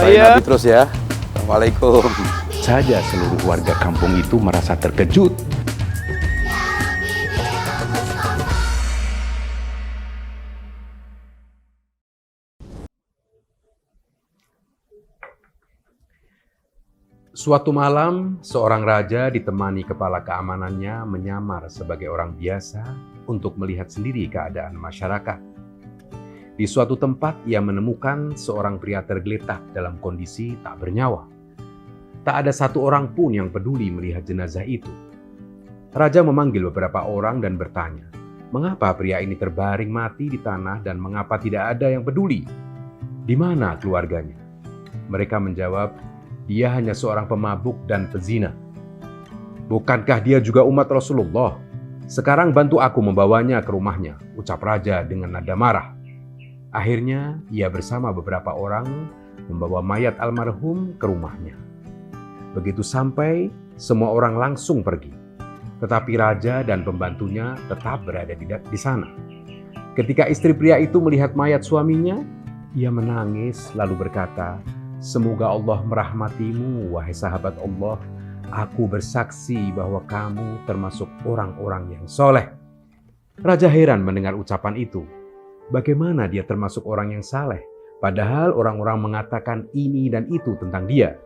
Ya. Terus ya. Assalamualaikum. Saja seluruh warga kampung itu merasa terkejut. Suatu malam, seorang raja ditemani kepala keamanannya menyamar sebagai orang biasa untuk melihat sendiri keadaan masyarakat. Di suatu tempat, ia menemukan seorang pria tergeletak dalam kondisi tak bernyawa. Tak ada satu orang pun yang peduli melihat jenazah itu. Raja memanggil beberapa orang dan bertanya, mengapa pria ini terbaring mati di tanah dan mengapa tidak ada yang peduli? Di mana keluarganya? Mereka menjawab, dia hanya seorang pemabuk dan pezina. Bukankah dia juga umat Rasulullah? Sekarang bantu aku membawanya ke rumahnya, ucap raja dengan nada marah. Akhirnya ia bersama beberapa orang membawa mayat almarhum ke rumahnya. Begitu sampai, semua orang langsung pergi. Tetapi raja dan pembantunya tetap berada di sana. Ketika istri pria itu melihat mayat suaminya, ia menangis lalu berkata, semoga Allah merahmatimu, wahai sahabat Allah. Aku bersaksi bahwa kamu termasuk orang-orang yang soleh. Raja heran mendengar ucapan itu. Bagaimana dia termasuk orang yang saleh? Padahal orang-orang mengatakan ini dan itu tentang dia.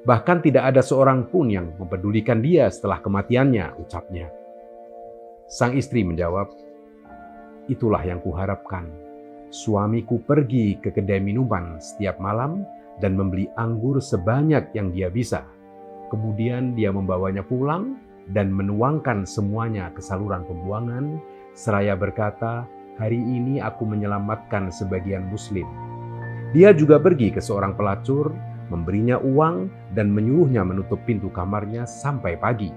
Bahkan tidak ada seorang pun yang mempedulikan dia setelah kematiannya, ucapnya. Sang istri menjawab, itulah yang kuharapkan. Suamiku pergi ke kedai minuman setiap malam dan membeli anggur sebanyak yang dia bisa. Kemudian dia membawanya pulang dan menuangkan semuanya ke saluran pembuangan, seraya berkata, hari ini aku menyelamatkan sebagian muslim. Dia juga pergi ke seorang pelacur, memberinya uang dan menyuruhnya menutup pintu kamarnya sampai pagi.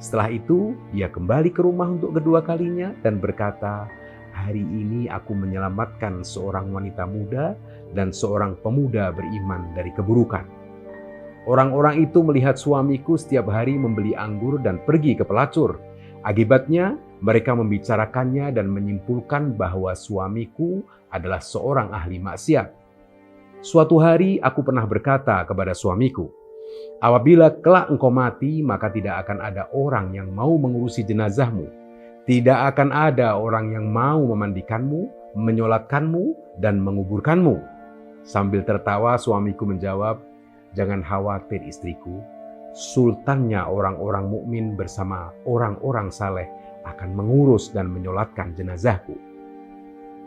Setelah itu, ia kembali ke rumah untuk kedua kalinya dan berkata, hari ini aku menyelamatkan seorang wanita muda dan seorang pemuda beriman dari keburukan. Orang-orang itu melihat suamiku setiap hari membeli anggur dan pergi ke pelacur. Akibatnya, mereka membicarakannya dan menyimpulkan bahwa suamiku adalah seorang ahli maksiat. Suatu hari aku pernah berkata kepada suamiku, apabila kelak engkau mati, maka tidak akan ada orang yang mau mengurusi jenazahmu. Tidak akan ada orang yang mau memandikanmu, menyolatkanmu, dan menguburkanmu. Sambil tertawa suamiku menjawab, jangan khawatir istriku, sultannya orang-orang mukmin bersama orang-orang saleh akan mengurus dan menyolatkan jenazahku.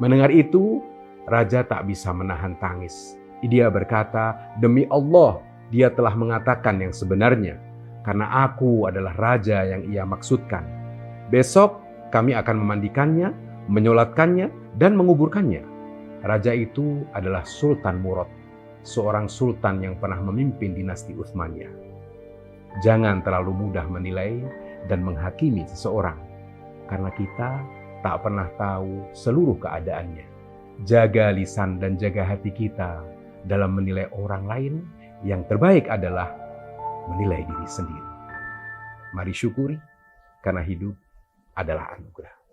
Mendengar itu, raja tak bisa menahan tangis. Dia berkata, demi Allah, dia telah mengatakan yang sebenarnya, karena aku adalah raja yang ia maksudkan. Besok kami akan memandikannya, menyolatkannya, dan menguburkannya. Raja itu adalah Sultan Murad, seorang sultan yang pernah memimpin dinasti Utsmaniyah. Jangan terlalu mudah menilai dan menghakimi seseorang, karena kita tak pernah tahu seluruh keadaannya. Jaga lisan dan jaga hati kita dalam menilai orang lain. Yang terbaik adalah menilai diri sendiri. Mari syukuri, karena hidup adalah anugerah.